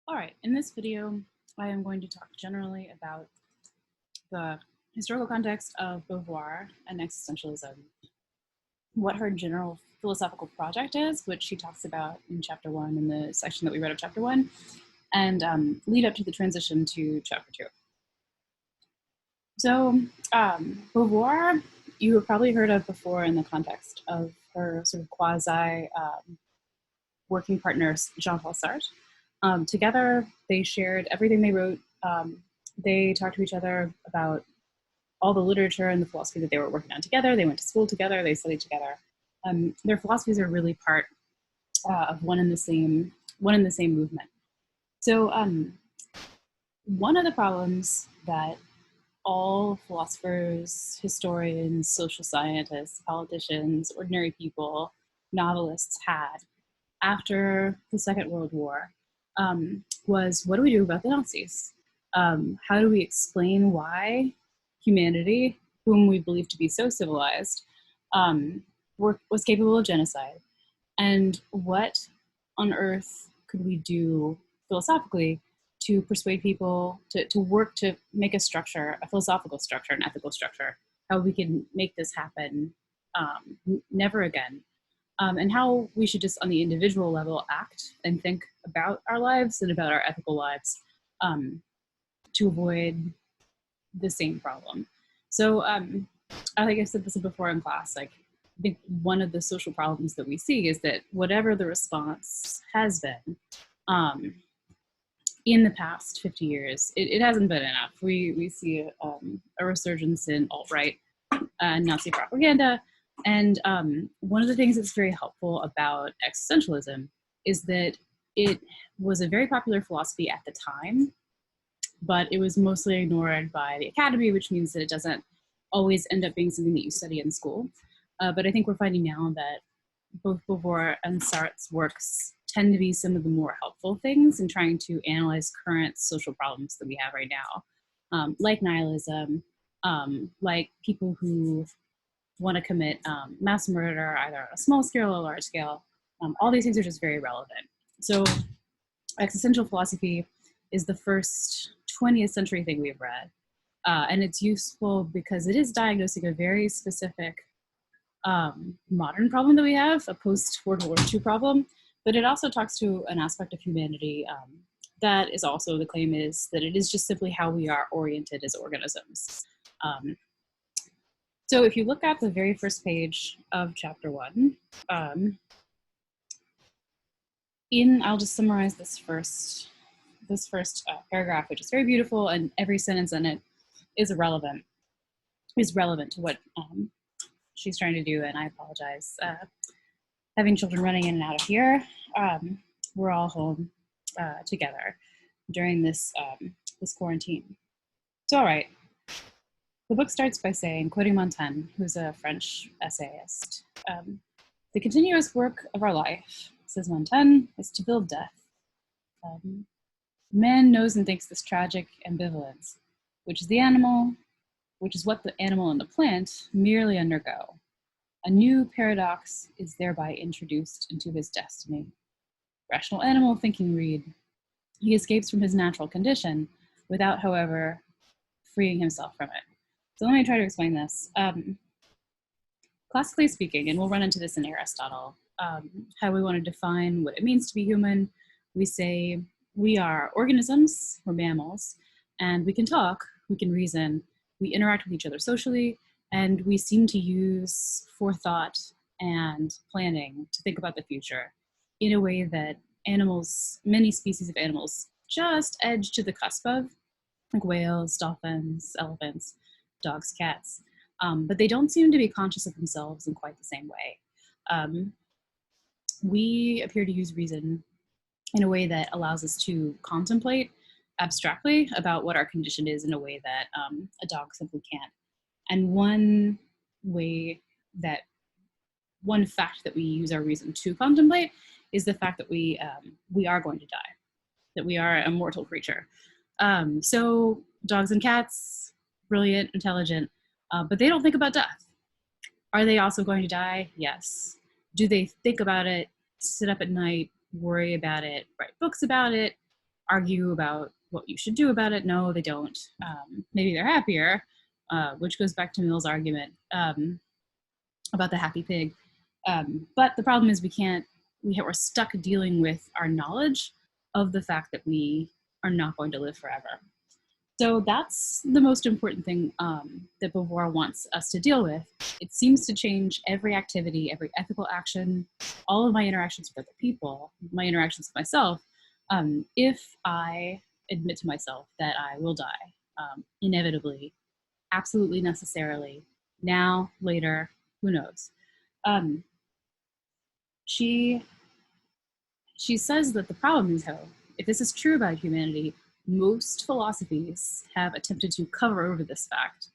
All right, in this video, I am going to talk generally about the historical context of Beauvoir and existentialism, what her general philosophical project is, which she talks about in chapter 1 in the section that we read of chapter 1, and lead up to the transition to chapter 2. So Beauvoir, you have probably heard of before in the context of her sort of quasi working partners, Jean-Paul Sartre. Together, they shared everything they wrote. They talked to each other about all the literature and the philosophy that they were working on together. They went to school together. They studied together. Their philosophies are really part of one in the same movement. So one of the problems that all philosophers, historians, social scientists, politicians, ordinary people, novelists had after the Second World War was, what do we do about the Nazis? How do we explain why humanity, whom we believe to be so civilized, was capable of genocide? And what on earth could we do philosophically to persuade people to work to make a structure, a philosophical structure, an ethical structure, how we can make this happen never again? And how we should just on the individual level act and think about our lives and about our ethical lives to avoid the same problem. So I think I said this before in class, like I think one of the social problems that we see is that whatever the response has been in the past 50 years, it hasn't been enough. We see a resurgence in alt-right Nazi propaganda. And one of the things that's very helpful about existentialism is that it was a very popular philosophy at the time, but it was mostly ignored by the academy, which means that it doesn't always end up being something that you study in school. But I think we're finding now that both Beauvoir and Sartre's works tend to be some of the more helpful things in trying to analyze current social problems that we have right now, like nihilism, like people who want to commit mass murder, either on a small scale or a large scale. All these things are just very relevant. So existential philosophy is the first 20th century thing we've read. And it's useful because it is diagnosing a very specific modern problem that we have, a post-World War II problem, but it also talks to an aspect of humanity that is also, the claim is that it is just simply how we are oriented as organisms. So if you look at the very first page of chapter 1, I'll just summarize this first paragraph, which is very beautiful, and every sentence in it is relevant to what she's trying to do. And I apologize, having children running in and out of here. We're all home together during this this quarantine. So, all right. The book starts by saying, quoting Montaigne, who's a French essayist, the continuous work of our life, says Montaigne, is to build death. Man knows and thinks this tragic ambivalence, which is what the animal and the plant merely undergo. A new paradox is thereby introduced into his destiny. Rational animal thinking read, he escapes from his natural condition without, however, freeing himself from it. So let me try to explain this. Classically speaking, and we'll run into this in Aristotle, how we want to define what it means to be human, we say we are organisms, we're mammals, and we can talk, we can reason, we interact with each other socially, and we seem to use forethought and planning to think about the future in a way that animals, many species of animals, just edge to the cusp of, like whales, dolphins, elephants, dogs, cats, but they don't seem to be conscious of themselves in quite the same way. We appear to use reason in a way that allows us to contemplate abstractly about what our condition is in a way that a dog simply can't. And one fact that we use our reason to contemplate is the fact that we are going to die, that we are a mortal creature. So dogs and cats, brilliant, intelligent, but they don't think about death. Are they also going to die? Yes. Do they think about it, sit up at night, worry about it, write books about it, argue about what you should do about it. No, they don't. Maybe they're happier, which goes back to Mill's argument about the happy pig. But the problem is we're stuck dealing with our knowledge of the fact that we are not going to live forever. So that's the most important thing that Beauvoir wants us to deal with. It seems to change every activity, every ethical action, all of my interactions with other people, my interactions with myself, if I admit to myself that I will die, inevitably, absolutely necessarily, now, later, who knows. Um, she says that the problem is, though, if this is true about humanity, most philosophies have attempted to cover over this fact.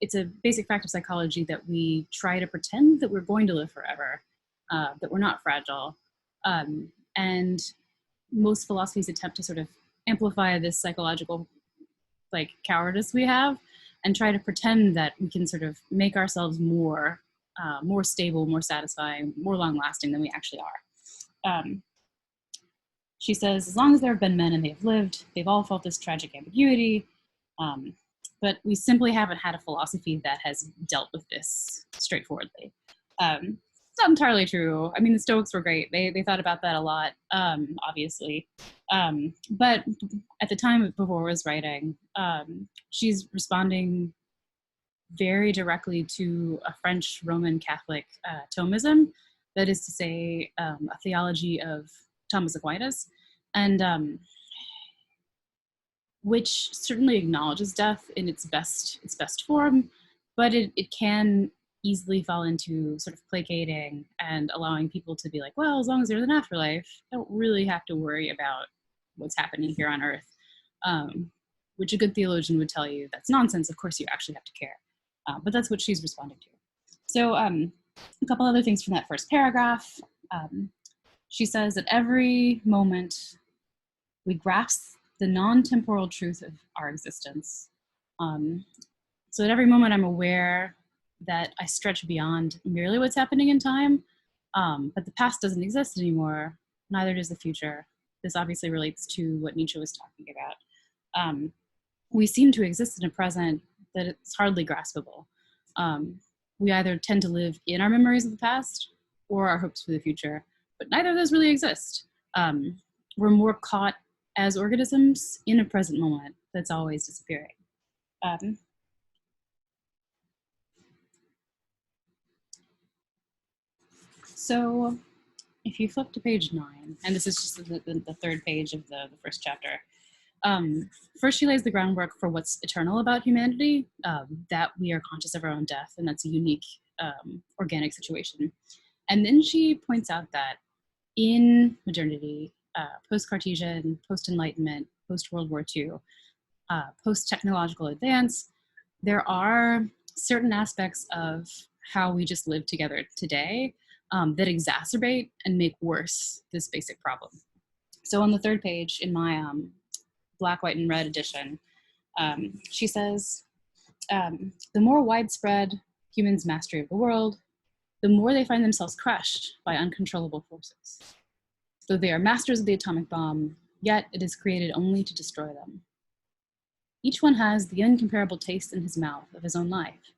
It's a basic fact of psychology that we try to pretend that we're going to live forever, that we're not fragile. And most philosophies attempt to sort of amplify this psychological cowardice we have and try to pretend that we can sort of make ourselves more stable, more satisfying, more long-lasting than we actually are. She says, as long as there have been men and they have lived, they've all felt this tragic ambiguity, but we simply haven't had a philosophy that has dealt with this straightforwardly. It's not entirely true. I mean, the Stoics were great. They thought about that a lot, obviously. But at the time that Beauvoir was writing, she's responding very directly to a French Roman Catholic Thomism, that is to say, a theology of Thomas Aquinas, and which certainly acknowledges death in its best form, but it can easily fall into sort of placating and allowing people to be like, well, as long as there's an afterlife, I don't really have to worry about what's happening here on Earth, which a good theologian would tell you that's nonsense. Of course, you actually have to care, but that's what she's responding to. So a couple other things from that first paragraph. She says, at every moment, we grasp the non-temporal truth of our existence. So at every moment, I'm aware that I stretch beyond merely what's happening in time, but the past doesn't exist anymore, neither does the future. This obviously relates to what Nietzsche was talking about. We seem to exist in a present that it's hardly graspable. We either tend to live in our memories of the past or our hopes for the future, but neither of those really exist. We're more caught as organisms in a present moment that's always disappearing. So if you flip to page 9, and this is just the third page of the first chapter, first she lays the groundwork for what's eternal about humanity, that we are conscious of our own death, and that's a unique organic situation. And then she points out that in modernity, post-Cartesian, post-Enlightenment, post-World War II, post-technological advance, there are certain aspects of how we just live together today that exacerbate and make worse this basic problem. So on the third page in my black, white, and red edition, she says, the more widespread humans' mastery of the world, the more they find themselves crushed by uncontrollable forces. Though they are masters of the atomic bomb, yet it is created only to destroy them. Each one has the incomparable taste in his mouth of his own life,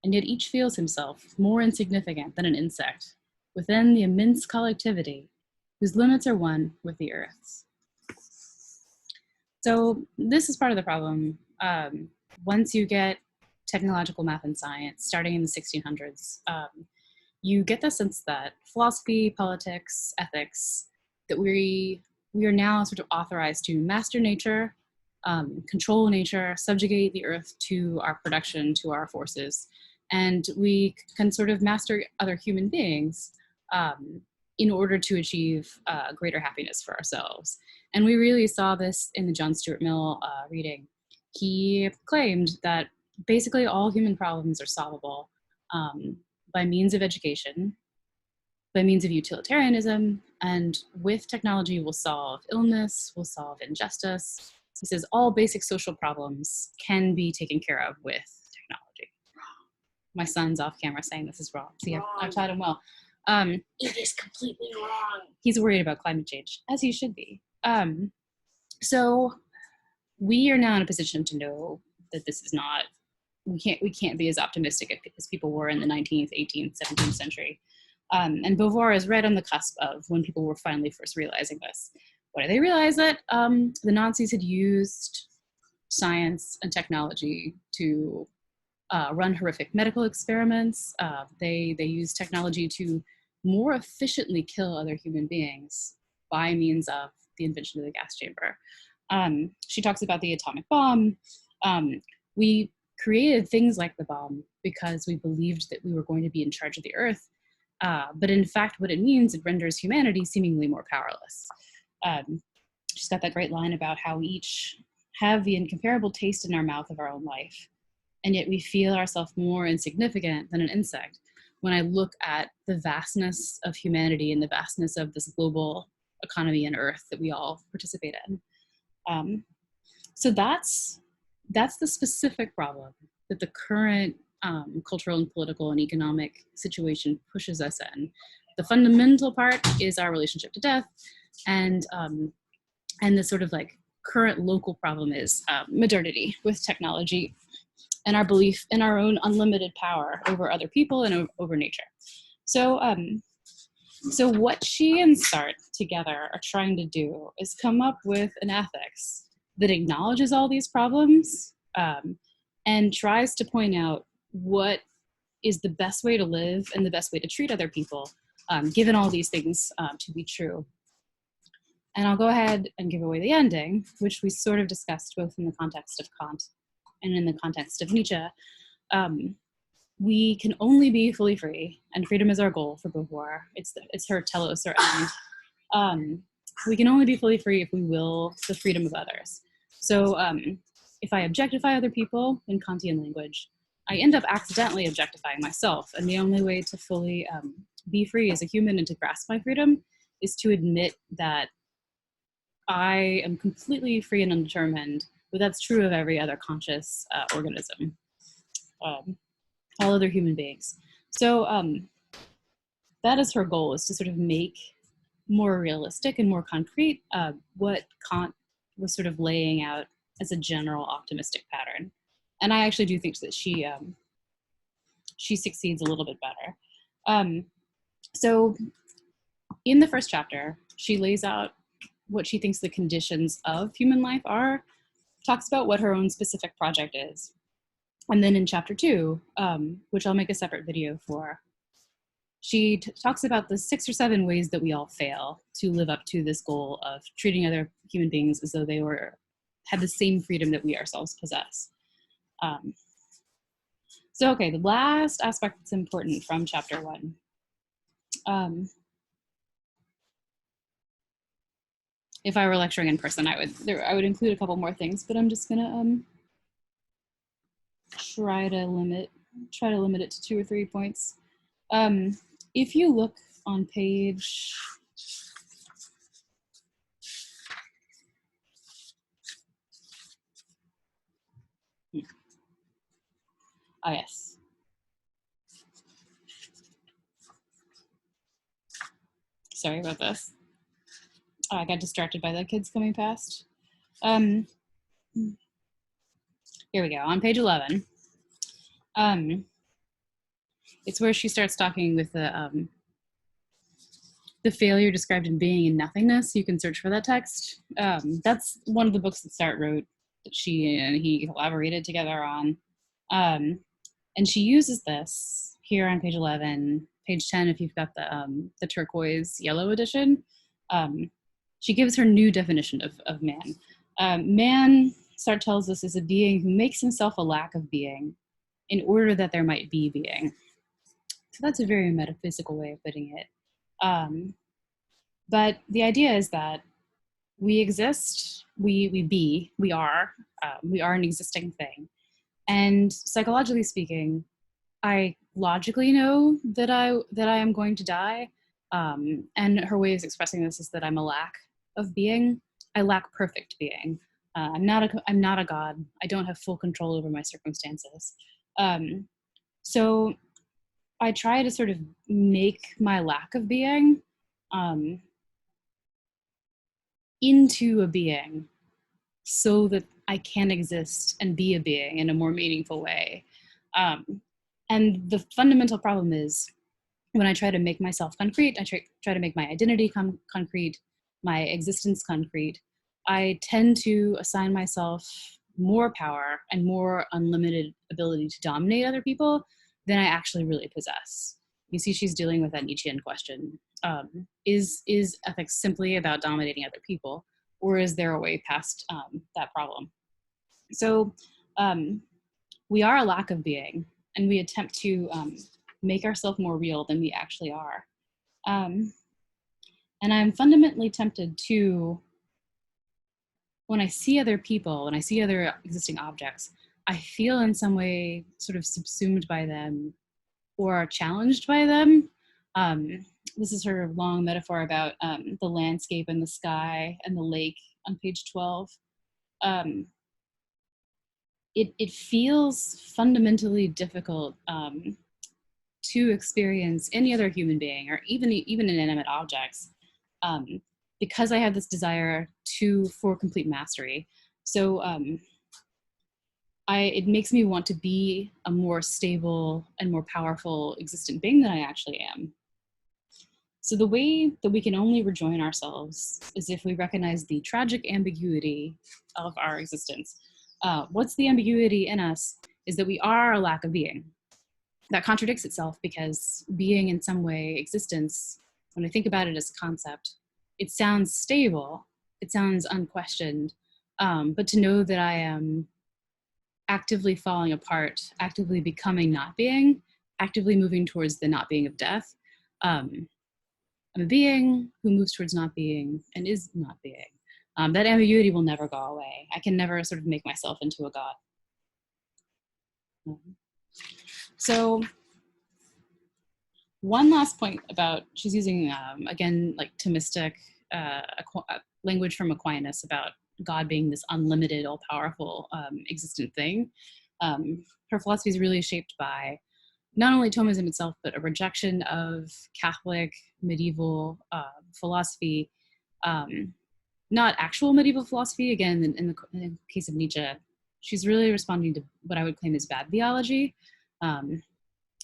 and yet each feels himself more insignificant than an insect within the immense collectivity whose limits are one with the Earth's. So this is part of the problem. Once you get technological math and science, starting in the 1600s, you get the sense that philosophy, politics, ethics, that we are now sort of authorized to master nature, control nature, subjugate the earth to our production, to our forces, and we can sort of master other human beings in order to achieve greater happiness for ourselves. And we really saw this in the John Stuart Mill reading. He claimed that basically all human problems are solvable by means of education, by means of utilitarianism, and with technology we'll solve illness, we'll solve injustice. He says all basic social problems can be taken care of with technology. My son's off camera saying this is wrong. See, I've taught him well. It is completely wrong. He's worried about climate change, as he should be. So we are now in a position to know that this is not, we can't be as optimistic as people were in the 19th, 18th, 17th century. And Beauvoir is right on the cusp of when people were finally first realizing this. What did they realize? That the Nazis had used science and technology to run horrific medical experiments. They used technology to more efficiently kill other human beings by means of the invention of the gas chamber. She talks about the atomic bomb. We created things like the bomb because we believed that we were going to be in charge of the earth. But in fact, what it means, it renders humanity seemingly more powerless. She's got that great line about how we each have the incomparable taste in our mouth of our own life, and yet we feel ourselves more insignificant than an insect when I look at the vastness of humanity and the vastness of this global economy and earth that we all participate in. So that's the specific problem that the current cultural and political and economic situation pushes us in. The fundamental part is our relationship to death, and the sort of like current local problem is modernity with technology and our belief in our own unlimited power over other people and over nature. So, so what she and Sartre together are trying to do is come up with an ethics that acknowledges all these problems and tries to point out what is the best way to live and the best way to treat other people, given all these things to be true. And I'll go ahead and give away the ending, which we sort of discussed both in the context of Kant and in the context of Nietzsche. We can only be fully free, and freedom is our goal for Beauvoir. It's her telos or end. We can only be fully free if we will the freedom of others. So if I objectify other people in Kantian language, I end up accidentally objectifying myself. And the only way to fully be free as a human and to grasp my freedom is to admit that I am completely free and undetermined, but that's true of every other conscious organism, all other human beings. So that is her goal, is to sort of make more realistic and more concrete what Kant was sort of laying out as a general optimistic pattern. And I actually do think that she succeeds a little bit better. So in the first chapter, she lays out what she thinks the conditions of human life are, talks about what her own specific project is. And then in chapter 2, which I'll make a separate video for, she talks about the 6 or 7 ways that we all fail to live up to this goal of treating other human beings as though they had the same freedom that we ourselves possess. So, okay, the last aspect that's important from chapter 1. If I were lecturing in person, I would include a couple more things, but I'm just gonna try to limit it to 2 or 3 points. If you look on page yes. Sorry about this. Oh, I got distracted by the kids coming past. Here we go, on page 11. It's where she starts talking with the failure described in Being and Nothingness. You can search for that text. That's one of the books that Sartre wrote that she and he collaborated together on. And she uses this here on page 11, page 10 if you've got the turquoise yellow edition. She gives her new definition of man. Man, Sartre tells us, is a being who makes himself a lack of being in order that there might be being. So that's a very metaphysical way of putting it. But the idea is that we exist, we are an existing thing. And psychologically speaking, I logically know that I am going to die. And her way of expressing this is that I'm a lack of being. I lack perfect being. I'm not a god. I don't have full control over my circumstances. So I try to sort of make my lack of being into a being so that I can exist and be a being in a more meaningful way. And the fundamental problem is when I try to make myself concrete, I try to make my identity concrete, my existence concrete, I tend to assign myself more power and more unlimited ability to dominate other people than I actually really possess. You see, she's dealing with that Nietzschean question. Is ethics simply about dominating other people, or is there a way past that problem? So we are a lack of being, and we attempt to make ourselves more real than we actually are. Um, and I'm fundamentally tempted to, when I see other people, when I see other existing objects, I feel in some way sort of subsumed by them or challenged by them. This is her long metaphor about the landscape and the sky and the lake on page 12. It feels fundamentally difficult to experience any other human being or even inanimate objects because I have this desire for complete mastery. So it makes me want to be a more stable and more powerful existent being than I actually am. So the way that we can only rejoin ourselves is if we recognize the tragic ambiguity of our existence. What's the ambiguity in us is that we are a lack of being. That contradicts itself because being in some way, existence, when I think about it as a concept, it sounds stable, it sounds unquestioned, but to know that I am actively falling apart, actively becoming not being, actively moving towards the not being of death, I'm a being who moves towards not being and is not being. That ambiguity will never go away. I can never sort of make myself into a god. So one last point about, she's using, again, like Thomistic language from Aquinas about God being this unlimited, all-powerful, existent thing. Her philosophy is really shaped by not only Thomism itself, but a rejection of Catholic medieval philosophy, not actual medieval philosophy. Again, in the case of Nietzsche, she's really responding to what I would claim is bad theology.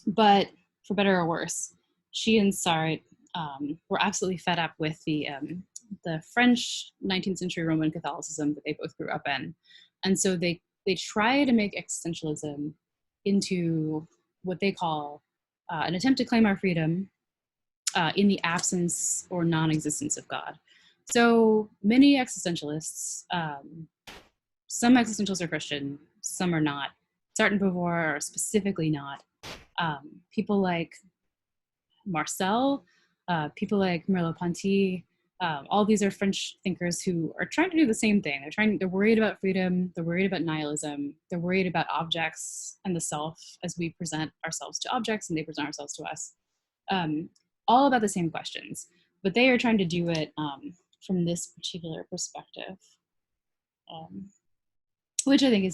But for better or worse, she and Sartre were absolutely fed up with the French 19th century Roman Catholicism that they both grew up in. And so they try to make existentialism into what they call an attempt to claim our freedom in the absence or non-existence of God. So many existentialists, some existentialists are Christian, some are not. Sartre and Beauvoir are specifically not. People like Marcel, people like Merleau-Ponty, all these are French thinkers who are trying to do the same thing. They're worried about freedom, they're worried about nihilism, they're worried about objects and the self as we present ourselves to objects and they present ourselves to us. All about the same questions, but they are trying to do it from this particular perspective, which I think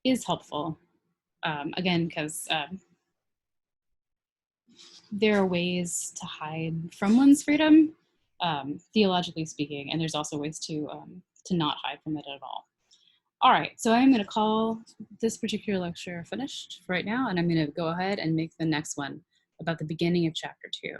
is helpful. Again, because there are ways to hide from one's freedom, theologically speaking, and there's also ways to not hide from it at all. All right, so I'm going to call this particular lecture finished for right now, and I'm going to go ahead and make the next one about the beginning of chapter 2.